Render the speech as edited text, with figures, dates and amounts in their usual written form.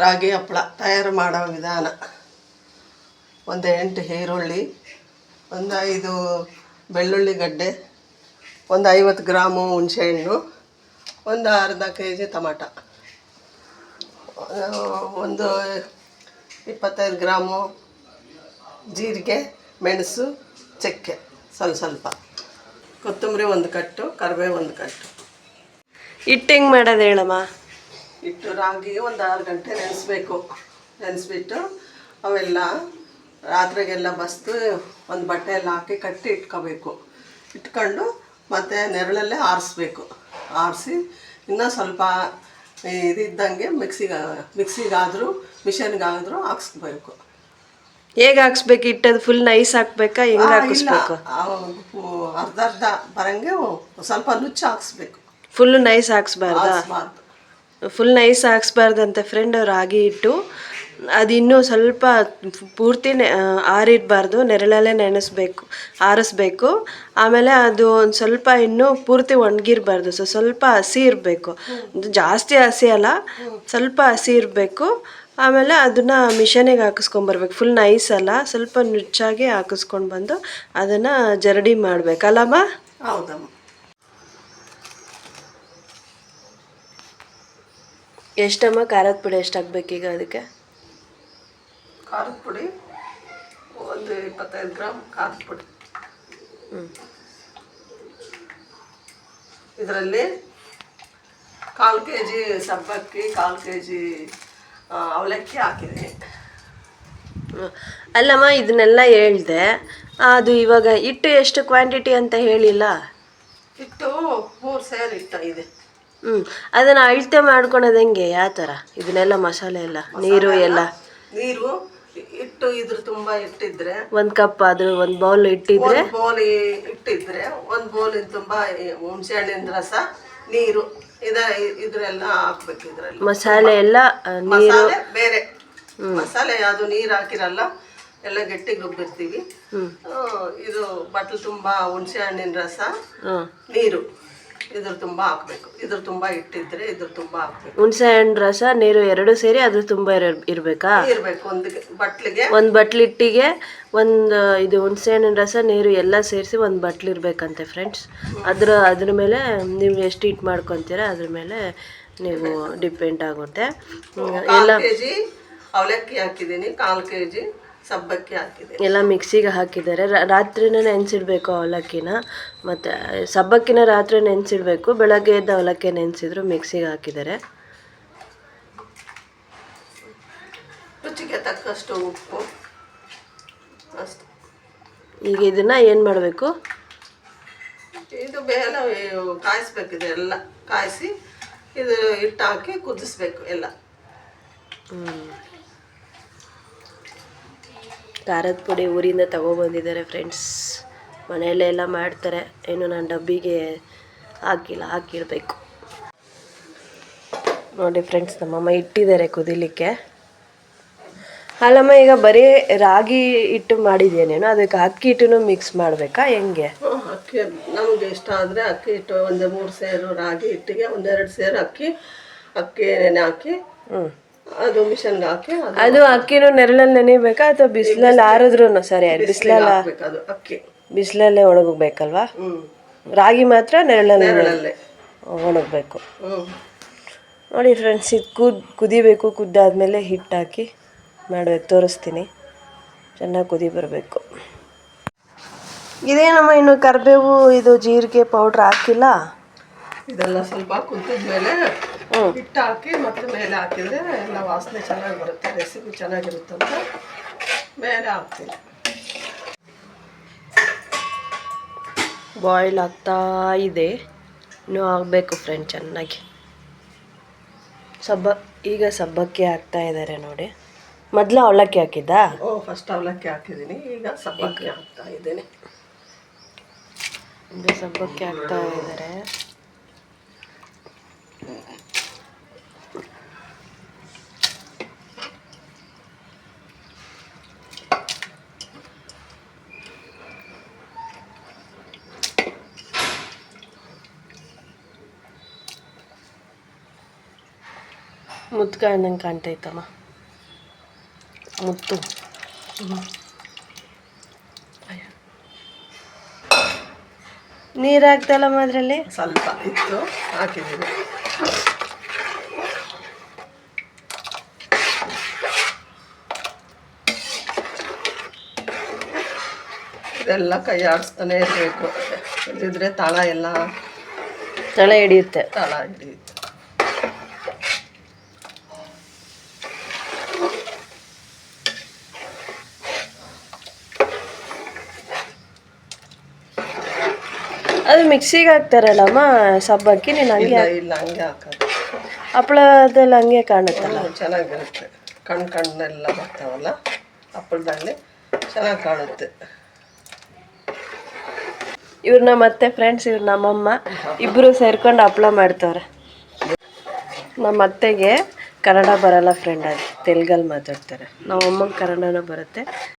ರಾಗಿ ಹಪ್ಪಳ ತಯಾರು ಮಾಡೋ ವಿಧಾನ. ಒಂದು 8 ಈರುಳ್ಳಿ, ಒಂದು 5 ಬೆಳ್ಳುಳ್ಳಿ ಗಡ್ಡೆ, ಒಂದು 50 ಗ್ರಾಮು ಹುಣಸೆಹಣ್ಣು, ಒಂದು ಅರ್ಧ kg ಟೊಮಾಟ, ಒಂದು 25 ಗ್ರಾಮು ಜೀರಿಗೆ, ಮೆಣಸು, ಚಕ್ಕೆ ಸ್ವಲ್ಪ, ಕೊತ್ತಂಬರಿ ಒಂದು ಕಟ್ಟು, ಕರಿಬೇವು ಒಂದು ಕಟ್ಟು. ಹಿಟ್ಟು ಹೆಂಗೆ ಮಾಡೋದು ಹೇಳಮ್ಮ? ಹಿಟ್ಟು ರಾಗಿ ಒಂದು 6 ಗಂಟೆ ನೆನೆಸ್ಬಿಟ್ಟು ಅವೆಲ್ಲ ರಾತ್ರಿಗೆಲ್ಲ ಬಸ್ದು ಒಂದು ಬಟ್ಟೆಯಲ್ಲಿ ಹಾಕಿ ಕಟ್ಟಿ ಇಟ್ಕೊಂಡು ಮತ್ತು ನೆರಳಲ್ಲೇ ಆರಿಸಿ ಇನ್ನೂ ಸ್ವಲ್ಪ ಇದಿದ್ದಂಗೆ ಮಿಕ್ಸಿಗಾದರೂ ಮಿಷನ್ಗಾದರೂ ಹಾಕ್ಸ್ಬೇಕು. ಹೇಗೆ ಹಾಕ್ಸ್ಬೇಕು? ಹಿಟ್ಟದು ಫುಲ್ ನೈಸ್ ಹಾಕ್ಬೇಕಾ? ಹೆಂಗೆ ಹಾಕಿಸ್ಬೇಕು? ಅರ್ಧ ಬರಂಗೆ ಸ್ವಲ್ಪ ನುಚ್ಚು ಹಾಕ್ಸ್ಬೇಕು. ಫುಲ್ಲು ನೈಸ್ ಹಾಕ್ಸ್ಬಾರ್ದಾ? ಫುಲ್ ನೈಸ್ ಹಾಕ್ಸ್ಬಾರ್ದಂತೆ ಫ್ರೆಂಡ್. ರಾಗಿ ಹಿಟ್ಟು ಅದಿನ್ನೂ ಸ್ವಲ್ಪ ಪೂರ್ತಿ ಆರಿರಬಾರ್ದು, ನೆರಳಲ್ಲೇ ಆರಿಸ್ಬೇಕು. ಆಮೇಲೆ ಅದು ಒಂದು ಸ್ವಲ್ಪ ಇನ್ನೂ ಪೂರ್ತಿ ಒಣಗಿರಬಾರ್ದು, ಸ್ವಲ್ಪ ಹಸಿ ಇರಬೇಕು. ಜಾಸ್ತಿ ಹಸಿ ಅಲ್ಲ, ಸ್ವಲ್ಪ ಹಸಿ ಇರಬೇಕು. ಆಮೇಲೆ ಅದನ್ನು ಮಿಷನಿಗೆ ಹಾಕಿಸ್ಕೊಂಬರ್ಬೇಕು. ಫುಲ್ ನೈಸ್ ಅಲ್ಲ, ಸ್ವಲ್ಪ ನುಚ್ಚಾಗಿ ಹಾಕಿಸ್ಕೊಂಡು ಬಂದು ಅದನ್ನು ಜರಡಿ ಮಾಡಬೇಕಲ್ಲಮ್ಮ? ಹೌದಮ್ಮ. ಎಷ್ಟಮ್ಮ ಖಾರದ ಪುಡಿ ಎಷ್ಟು ಹಾಕ್ಬೇಕೀಗ ಅದಕ್ಕೆ? ಖಾರದ ಪುಡಿ ಒಂದು 25 ಗ್ರಾಮ್ ಖಾರದ ಪುಡಿ. ಇದರಲ್ಲಿ 1/4 kg ಸಬ್ಬಕ್ಕಿ, 1/4 kg ಅವಲಕ್ಕಿ ಹಾಕಿದ್ದೀನಿ. ಅಲ್ಲಮ್ಮ, ಇದನ್ನೆಲ್ಲ ಹೇಳಿದೆ, ಅದು ಇವಾಗ ಹಿಟ್ಟು ಎಷ್ಟು ಕ್ವಾಂಟಿಟಿ ಅಂತ ಹೇಳಿಲ್ಲ? ಹಿಟ್ಟು 3 ಸೇರು ಹಿಟ್ಟು ಇದೆ. ಅದನ್ನು ಅಳತೆ ಮಾಡ್ಕೊಳೋದು ಹೆಂಗೆ? ಯಾವ ಥರ? ಇದನ್ನೆಲ್ಲ ಮಸಾಲೆ ಎಲ್ಲ, ನೀರು ಹಿಟ್ಟು ಇದ್ರ ತುಂಬ ಇಟ್ಟಿದ್ರೆ 1 ಕಪ್ ಆದರೂ 1 ಬೌಲ್ ಇಟ್ಟಿದ್ರೆ, 1 ಬೌಲ್ ಇಟ್ಟಿದ್ರೆ 1 ಬೌಲ್ ತುಂಬ ಹುಣಸೆ ಹಣ್ಣಿನ ರಸ, ನೀರು ಇದ್ರೆಲ್ಲ ಹಾಕ್ಬೇಕು. ಇದ್ರಲ್ಲಿ ಮಸಾಲೆ ಎಲ್ಲ ನೀರು ಬೇರೆ ಮಸಾಲೆ ಯಾವುದು ನೀರು ಹಾಕಿರಲ್ಲ, ಎಲ್ಲ ಗಟ್ಟಿಗೆ ರುಬ್ಬಿರ್ತೀವಿ. ಇದು ಬಟ್ಲು ತುಂಬ ಹುಣಸೆ ಹಣ್ಣಿನ ರಸ, ನೀರು ಇದ್ರ ತುಂಬ ಹಾಕ್ಬೇಕು. ಇದ್ರ ತುಂಬ ಇಟ್ಟಿದ್ರೆ ಇದ್ರ ತುಂಬ ಹಾಕ್ಬೇಕು. ಹುಣಸೆ ಹಣ್ಣು ರಸ, ನೀರು ಎರಡು ಸೇರಿ ಅದ್ರ ತುಂಬ ಇರಬೇಕಾ? ಇರಬೇಕು. ಒಂದು ಬಟ್ಲಿಗೆ, ಒಂದು ಬಟ್ಲಿಟ್ಟಿಗೆ ಒಂದು ಇದು ಹುಣಸೆ ಹಣ್ಣಿನ ರಸ, ನೀರು ಎಲ್ಲ ಸೇರಿಸಿ ಒಂದು ಬಟ್ಲು ಇರಬೇಕಂತೆ ಫ್ರೆಂಡ್ಸ್. ಅದ್ರ ಮೇಲೆ ನೀವು ಎಷ್ಟು ಹಿಟ್ಟು ಮಾಡ್ಕೊತೀರ ಅದ್ರ ಮೇಲೆ ನೀವು ಡಿಪೆಂಡ್ ಆಗುತ್ತೆ. ಎಲ್ಲ kg ಅವಲಕ್ಕಿ ಹಾಕಿದ್ದೀನಿ, 1/4 kg ಸಬ್ಬಕ್ಕಿ ಹಾಕಿದ್ದೀನಿ. ಎಲ್ಲ ಮಿಕ್ಸಿಗೆ ಹಾಕಿದ್ದಾರೆ. ರಾತ್ರಿನೇ ನೆನೆಸಿಡ್ಬೇಕು ಅವಲಕ್ಕಿನ, ಮತ್ತು ಸಬ್ಬಕ್ಕಿನ ರಾತ್ರಿ ನೆನೆಸಿಡ್ಬೇಕು. ಬೆಳಗ್ಗೆ ಎದ್ದು ಅವಲಕ್ಕಿ ನೆನೆಸಿದ್ರು ಮಿಕ್ಸಿಗೆ ಹಾಕಿದ್ದಾರೆ. ರುಚಿಗೆ ತಕ್ಕಷ್ಟು ಉಪ್ಪು ಅಷ್ಟೆ. ಈಗ ಇದನ್ನು ಏನು ಮಾಡಬೇಕು? ಇದು ಬೇಳೆ ಕಾಯಿಸ್ಬೇಕಿದೆ, ಎಲ್ಲ ಕಾಯಿಸಿ ಇದು ಹಿಟ್ಟು ಹಾಕಿ ಕುದಿಸ್ಬೇಕು ಎಲ್ಲ. ಖಾರದ ಪುಡಿ ಊರಿಂದ ತಗೊಬಂದಿದ್ದಾರೆ ಫ್ರೆಂಡ್ಸ್. ಮನೆಯಲ್ಲೇ ಎಲ್ಲ ಮಾಡ್ತಾರೆ, ಏನು ನಾನು ಡಬ್ಬಿಗೆ ಹಾಕಿಡಬೇಕು. ನೋಡಿ ಫ್ರೆಂಡ್ಸ್, ನಮ್ಮಮ್ಮ ಇಟ್ಟಿದ್ದಾರೆ ಕುದಿಲಿಕ್ಕೆ. ಅಲ್ಲಮ್ಮ, ಈಗ ಬರೀ ರಾಗಿ ಹಿಟ್ಟು ಮಾಡಿದ್ದೇನೇನು, ಅದಕ್ಕೆ ಅಕ್ಕಿ ಹಿಟ್ಟನ್ನು ಮಿಕ್ಸ್ ಮಾಡಬೇಕಾ ಹೆಂಗೆ? ಅಕ್ಕಿ ನಮಗೆ ಇಷ್ಟ ಆದರೆ ಅಕ್ಕಿ ಹಿಟ್ಟು ಒಂದು 3 ಸೇರು ರಾಗಿ ಹಿಟ್ಟಿಗೆ 1-2 ಸೇರು ಅಕ್ಕಿ ನೆನೆ ಹಾಕಿ ಅದು ಮಿಷನ್ಗೆ ಹಾಕಿ, ಅದು ಅಕ್ಕಿನೂ ನೆರಳಲ್ಲಿ ನೆನೆಬೇಕಾ ಅಥವಾ ಬಿಸಿಲಲ್ಲಿ ಆರಿದ್ರು ಸರಿ? ಅದು ಅಕ್ಕಿ ಬಿಸಿಲಲ್ಲೇ ಒಣಗಬೇಕಲ್ವಾ? ರಾಗಿ ಮಾತ್ರ ನೆರಳಲ್ಲೇ ಒಣಗಬೇಕು. ನೋಡಿ ಫ್ರೆಂಡ್ಸ್, ಇದು ಕುದಿಬೇಕು. ಕುದ್ದಾದ್ಮೇಲೆ ಹಿಟ್ಟು ಹಾಕಿ ಮಾಡಬೇಕು. ತೋರಿಸ್ತೀನಿ, ಚೆನ್ನಾಗಿ ಕುದಿ ಬರಬೇಕು. ಇದೇನಮ್ಮ, ಇನ್ನು ಕರಿಬೇವು ಇದು ಜೀರಿಗೆ ಪೌಡ್ರ್ ಹಾಕಿಲ್ಲ? ಇದೆಲ್ಲ ಸ್ವಲ್ಪ ಕುದಿದ್ಮೇಲೆ ಹಿಟ್ಟು ಹಾಕಿ ಮತ್ತೆ ಮೇಲೆ ಹಾಕಿದರೆ ಎಲ್ಲ ವಾಸನೆ ಚೆನ್ನಾಗಿ ಬರುತ್ತೆ, ರೆಸಿಪಿ ಚೆನ್ನಾಗಿರುತ್ತೆ ಅಂತ ಮೇಲೆ ಹಾಕ್ತೀನಿ. ಬಾಯ್ಲ್ ಆಗ್ತಾ ಇದೆ, ಇನ್ನೂ ಆಗಬೇಕು ಫ್ರೆಂಡ್ ಚೆನ್ನಾಗಿ. ಈಗ ಸಬ್ಬಕ್ಕಿ ಹಾಕ್ತಾ ಇದ್ದಾರೆ ನೋಡಿ. ಮೊದಲು ಅವಲಕ್ಕಿ ಹಾಕಿದ್ದಾ? ಫಸ್ಟ್ ಅವಲಕ್ಕಿ ಹಾಕಿದ್ದೀನಿ, ಈಗ ಸಬ್ಬಕ್ಕಿ ಹಾಕ್ತಾ ಇದ್ದೀನಿ. ಈಗ ಸಬ್ಬಕ್ಕಿ ಹಾಕ್ತಾ ಇದ್ದಾರೆ. ಮುತ್ಕೊಂಡಂಗೆ ಕಾಣ್ತೈತಮ್ಮ, ಮುತ್ತು. ನೀರು ಹಾಕ್ತಲ್ಲಮ್ಮ ಅದರಲ್ಲಿ? ಸ್ವಲ್ಪ ಇತ್ತು, ಹಾಕಿದ್ದೀವಿ. ಇದೆಲ್ಲ ಕೈ ಆಡಿಸ್ತಾನೆ ಇರಬೇಕು, ಇದಿದ್ರೆ ತಳ ಎಲ್ಲ ತಳ ಹಿಡಿಯುತ್ತೆ. ತಳ ಹಿಡಿಯುತ್ತೆ. ಅದು ಮಿಕ್ಸಿಗೆ ಹಾಕ್ತಾರಲ್ಲಮ್ಮ ಸಬ್ಬಕ್ಕಿ, ನೀನು ಹಂಗೆ ಇಲ್ಲ ಹಂಗೆ ಹಾಕೋದು. ಹಪ್ಪಳದಲ್ಲಿ ಹಂಗೆ ಕಾಣುತ್ತಲ್ಲ. ಚೆನ್ನಾಗಿರುತ್ತೆ, ಕಣ್ಣೆಲ್ಲ ಬರ್ತಾವಲ್ಲ ಹಪ್ಪಳದಲ್ಲಿ ಚೆನ್ನಾಗಿ ಕಾಣುತ್ತೆ. ಇವ್ರು ನಮ್ಮ ಅತ್ತೆ ಫ್ರೆಂಡ್ಸ್, ಇವ್ರು ನಮ್ಮಮ್ಮ, ಇಬ್ಬರು ಸೇರ್ಕೊಂಡು ಹಪ್ಪಳ ಮಾಡ್ತವ್ರೆ. ನಮ್ಮ ಅತ್ತೆಗೆ ಕನ್ನಡ ಬರಲ್ಲ ಫ್ರೆಂಡ್, ಅದು ತೆಲುಗಲ್ಲಿ ಮಾತಾಡ್ತಾರೆ. ನಮ್ಮಮ್ಮಂಗೆ ಕನ್ನಡನೂ ಬರುತ್ತೆ.